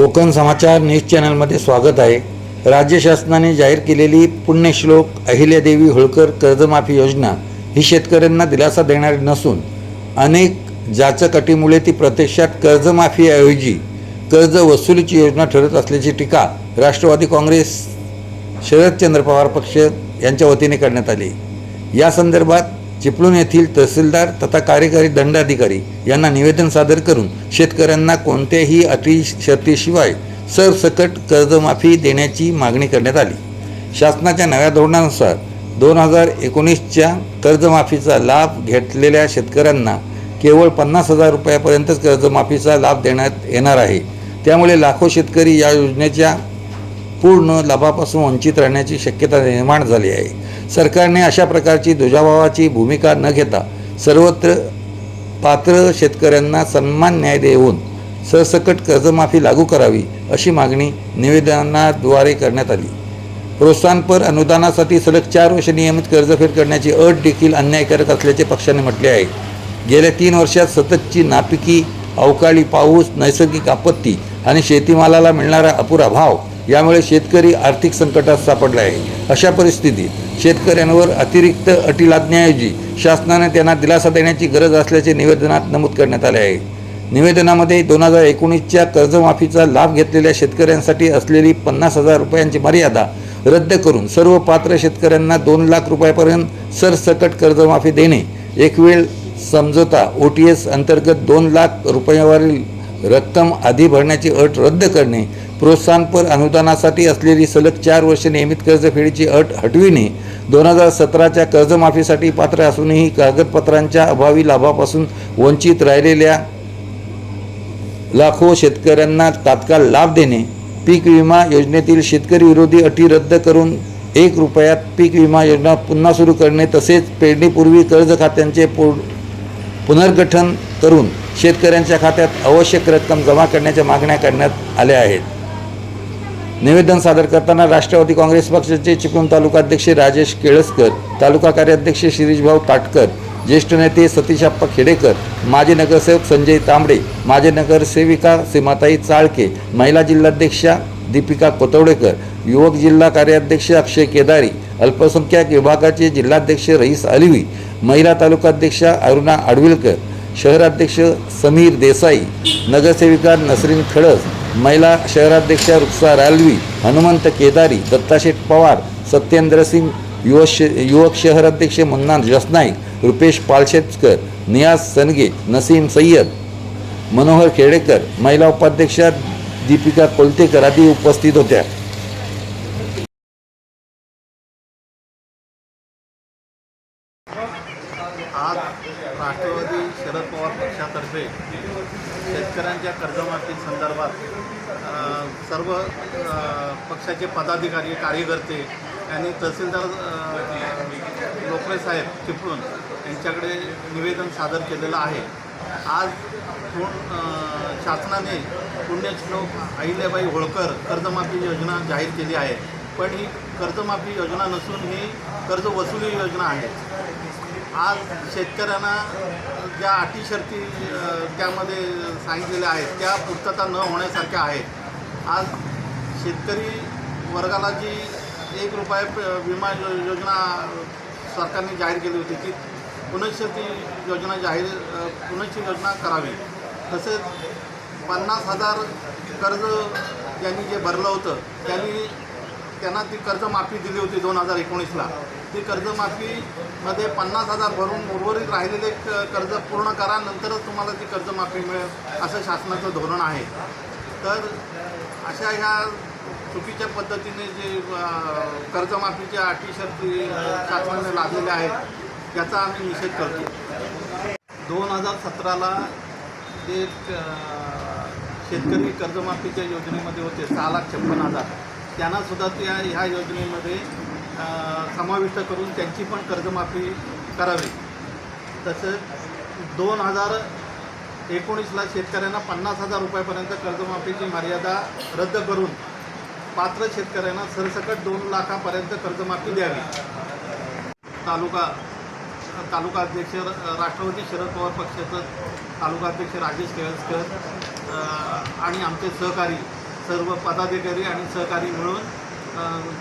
कोकण समाचार news चॅनलमध्ये स्वागत आहे। राज्य शासनाने जाहीर केलेली पुण्यश्लोक अहिल्यादेवी होळकर कर्जमाफी योजना ही शेतकऱ्यांना दिलासा देणारी नसून अनेक जाचक ती प्रत्यक्षात कर्जमाफीऐवजी कर्ज वसुलीची योजना ठरत असल्याची टीका राष्ट्रवादी काँग्रेस शरदचंद्र पवार पक्ष यांच्या वतीने करण्यात आली। या संदर्भात चिपळूण येथील तहसीलदार तथा कार्यकारी दंडाधिकारी यांना निवेदन सादर करून शेतकऱ्यांना कोणत्याही अटी शर्तीशिवाय सरसकट कर्जमाफी देण्याची मागणी करण्यात आली। शासनाच्या नव्या धोरणानुसार 2019च्या कर्जमाफीचा लाभ घेतलेल्या शेतकऱ्यांना केवळ 50,000 रुपयापर्यंतच कर्जमाफीचा लाभ देण्यात येणार आहे। त्यामुळे लाखो शेतकरी या योजनेच्या पूर्ण लाभापासून वंचित राहण्याची शक्यता निर्माण झाली आहे। सरकारने अशा प्रकारची दुजाभावाची भूमिका न घेता सर्वत्र पात्र शेतकऱ्यांना सन्मान न्याय देऊन सरसकट कर्जमाफी लागू करावी अशी मागणी निवेदनाद्वारे करण्यात आली। प्रोत्साहनपर अनुदानासाठी सलग 4 वर्षे नियमित कर्जफेड करण्याची अट देखील अन्यायकारक असल्याचे पक्षाने म्हटले आहे। गेल्या 3 वर्षात सततची नापिकी, अवकाळी पाऊस, नैसर्गिक आपत्ती आणि शेतीमालाला मिळणारा अपुरा भाव यामुळे शेतकरी आर्थिक संकटात सापडला आहे। अशा परिस्थितीत शेतकऱ्यांवर अतिरिक्त अटी लादण्याऐवजी शासनाने त्यांना दिलासा देण्याची गरज असल्याचे निवेदनात नमूद करण्यात आले आहे। निवेदनामध्ये 2019च्या कर्जमाफीचा लाभ घेतलेल्या शेतकऱ्यांसाठी असलेली 50,000 रुपयांची मर्यादा रद्द करून सर्व पात्र शेतकऱ्यांना 2 लाख रुपयापर्यंत सरसकट कर्जमाफी देणे, एकवेळ समझोता OTS अंतर्गत 2 लाख रुपयावरील रक्कम आधी भरण्याची अट रद्द करणे, प्रोत्साहनपर अनुदानासाठी असलेली सलग 4 वर्षे नियमित कर्जफेडीची अट हटविणे, 2017च्या कर्जमाफीसाठी पात्र असूनही कागदपत्रांच्या अभावी लाभापासून वंचित राहिलेल्या लाखो शेतकऱ्यांना तात्काळ लाभ देणे, पीक विमा योजनेतील शेतकरी विरोधी अटी रद्द करून 1 रुपयात पीक विमा योजना पुन्हा सुरू करणे, तसेच पेरणीपूर्वी कर्ज खात्यांचे पुनर्गठन करून शेतकऱ्यांच्या खात्यात आवश्यक रक्कम जमा करण्याच्या मागण्या करण्यात आल्या आहेत। निवेदन सादर करताना राष्ट्रवादी काँग्रेस पक्षाचे चिपळूण तालुकाध्यक्ष राजेश केळसकर, तालुका कार्याध्यक्ष शिरीषभाऊ ताटकर, ज्येष्ठ नेते सतीशाप्पा खेडेकर, माजी नगरसेवक संजय तांबडे, माजी नगरसेविका सीमाताई चाळके, महिला जिल्हाध्यक्षा दीपिका कोतवडेकर, युवक जिल्हा कार्याध्यक्ष अक्षय केदारी, अल्पसंख्याक विभागाचे जिल्हाध्यक्ष रईस अलवी, महिला तालुकाध्यक्षा अरुणा आडविलकर, शहराध्यक्ष समीर देसाई, नगरसेविका नसरीन खडस, महिला शहराध्यक्षा रुक्सा रालवी, हनुमंत केदारी, दत्ताशेठ पवार, सत्येंद्र सिंग, युवक शहराध्यक्ष मुन्ना जसनाईक, रुपेश पालशेतकर, नियाज सनगे, नसीम सय्यद, मनोहर खेडेकर, महिला उपाध्यक्षा दीपिका कोलतेकर आदी उपस्थित होत्या। आज राष्ट्रवादी शरद पवार पक्षातर्फे शेतकऱ्यांच्या कर्जमाफी संदर्भात सर्व पक्षाचे पदाधिकारी, कार्यकर्ते यांनी तहसीलदार लोकरे साहेब चिपळूण यांच्याकडे निवेदन सादर केलेलं आहे। आज शासनाने पुण्यश्लोक अहिल्याबाई होळकर कर्जमाफी योजना जाहीर केली आहे, पण ही कर्जमाफी योजना नसून ही कर्ज वसुली योजना आहे। आज शेतकऱ्यांना ज्या अटी शर्ती त्यामध्ये सांगितलेल्या आहेत त्या पूर्तता न होण्यासारख्या आहेत। आज शेतकरी वर्गाला जी 1 रुपया विमा योजना सरकारने जाहीर केली होती ती पुनश्च योजना करावी। तसेच 50,000 कर्ज ज्यांनी जे भरलं होतं त्यांना ती कर्जमाफी दिली होती 2019ला। ती कर्जमाफीमध्ये 50,000 भरून उर्वरित राहिलेले कर्ज पूर्ण करा, नंतरच तुम्हाला ती कर्जमाफी मिळेल असं शासनाचं धोरण आहे। तर अशा ह्या चुकीच्या पद्धतीने जे कर्जमाफीच्या अटी शर्ती शासनाने लादलेल्या आहेत त्याचा आम्ही निषेध करतो। 2017ला जे शेतकरी कर्जमाफीच्या योजनेमध्ये होते 6,56,000 त्यांनासुद्धा ह्या योजनेमध्ये समाविष्ट करून त्यांची पण कर्जमाफी करावी। तसंच 2019ला शेतकऱ्यांना 50,000 रुपयापर्यंत कर्जमाफीची मर्यादा रद्द करून पात्र शेतकऱ्यांना सरसकट 2 लाखापर्यंत कर्जमाफी द्यावी। तालुका अध्यक्ष राष्ट्रवादी शरद पवार पक्षाचं तालुका अध्यक्ष राजेश केळसकर आणि आमचे सहकारी सर्व पदाधिकारी आणि सहकारी मिळून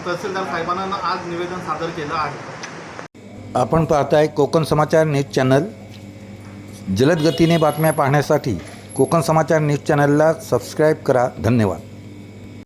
तहसीलदार साहेबांना आज निवेदन सादर केलं आहे. आपण पाहताय कोकण समाचार न्यूज चॅनल. जलद गतीने बातम्या पाहण्यासाठी कोकण समाचार न्यूज चॅनलला सबस्क्राईब करा. धन्यवाद.